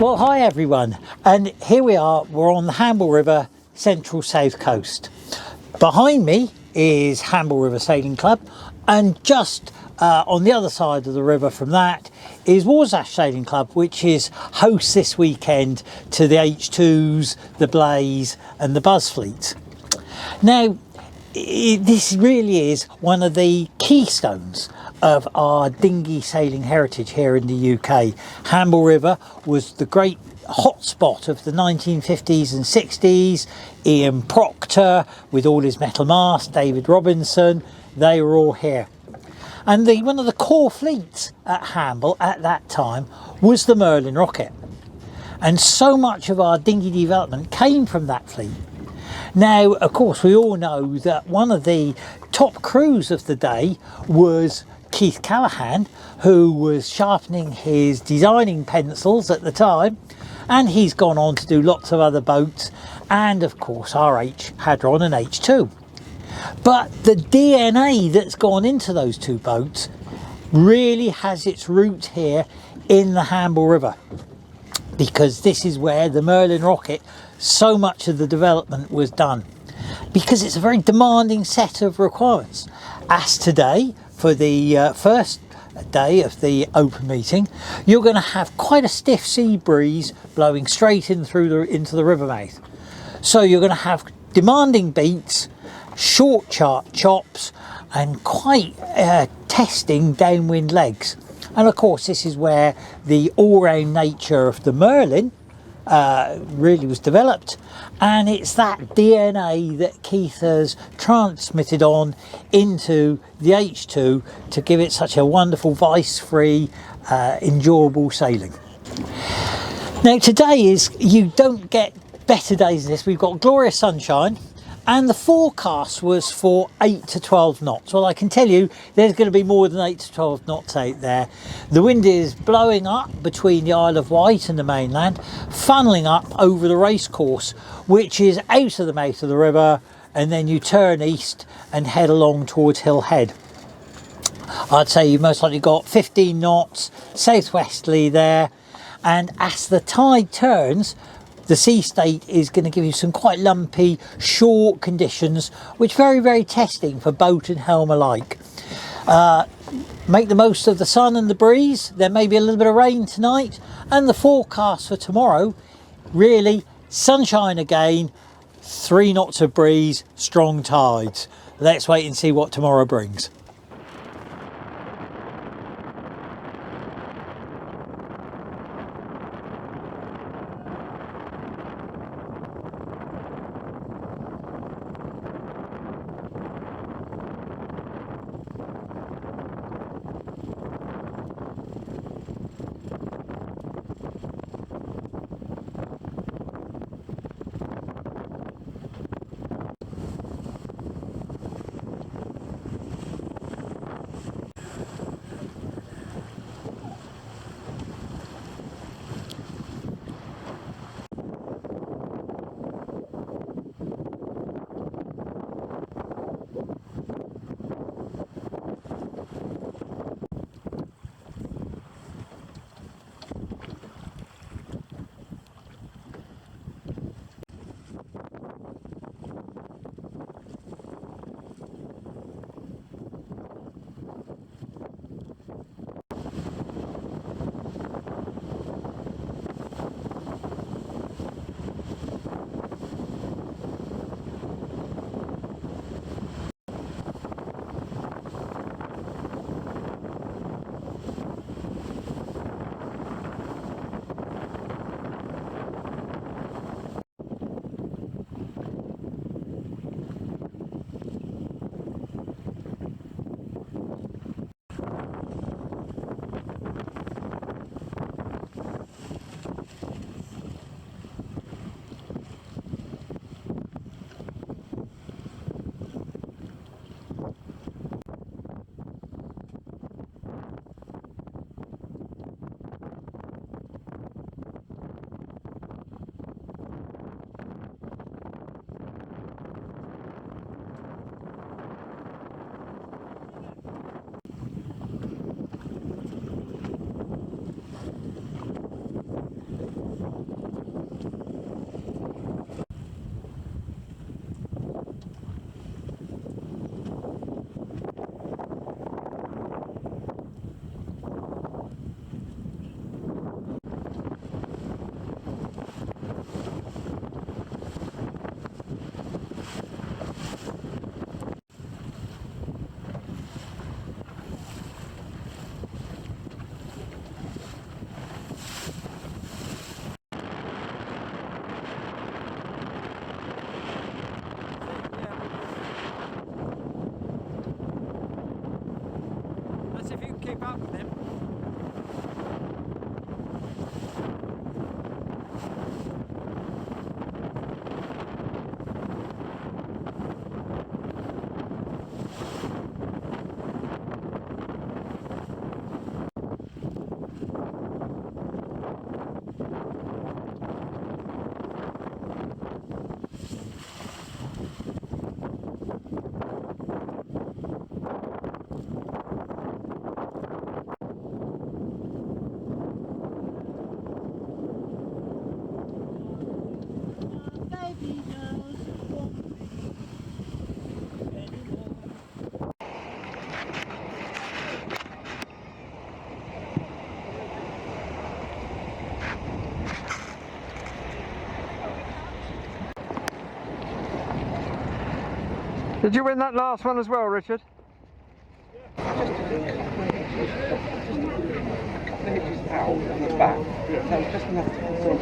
Well, hi everyone, and here we are, we're on the Hamble River, central south coast. Behind me is Hamble River Sailing Club, and just on the other side of the river from that is Warsash Sailing Club, which is host this weekend to the H2s, the Blaze and the Buzz fleets. Now, this really is one of the keystones of our dinghy sailing heritage here in the UK. Hamble River was the great hotspot of the 1950s and 60s. Ian Proctor with all his metal masts, David Robinson, they were all here. And one of the core fleets at Hamble at that time was the Merlin rocket. And so much of our dinghy development came from that fleet. Now, of course, we all know that one of the top crews of the day was Keith Callahan, who was sharpening his designing pencils at the time, and he's gone on to do lots of other boats, and of course our HADRON and H2. But the DNA that's gone into those two boats really has its roots here in the Hamble River, because this is where the Merlin rocket, so much of the development was done, because it's a very demanding set of requirements. As today, for the first day of the open meeting, you're going to have quite a stiff sea breeze blowing straight in through into the river mouth. So you're going to have demanding beats, short chops, and quite testing downwind legs. And of course, this is where the all-round nature of the Merlin really was developed, and it's that DNA that Keith has transmitted on into the H2 to give it such a wonderful vice-free, enjoyable sailing. Now today you don't get better days than this. We've got glorious sunshine, and the forecast was for 8 to 12 knots. Well, I can tell you there's going to be more than 8 to 12 knots out there. The wind is blowing up between the Isle of Wight and the mainland, funneling up over the racecourse, which is out of the mouth of the river, and then you turn east and head along towards Hill Head. I'd say you've most likely got 15 knots southwesterly there, and as the tide turns, the sea state is going to give you some quite lumpy, short conditions, which very, very testing for boat and helm alike. Make the most of the sun and the breeze. There may be a little bit of rain tonight, and the forecast for tomorrow, really sunshine again, 3 knots of breeze, strong tides. Let's wait and see what tomorrow brings. Did you win that last one as well, Richard? Out on the back. So it's just enough to sort of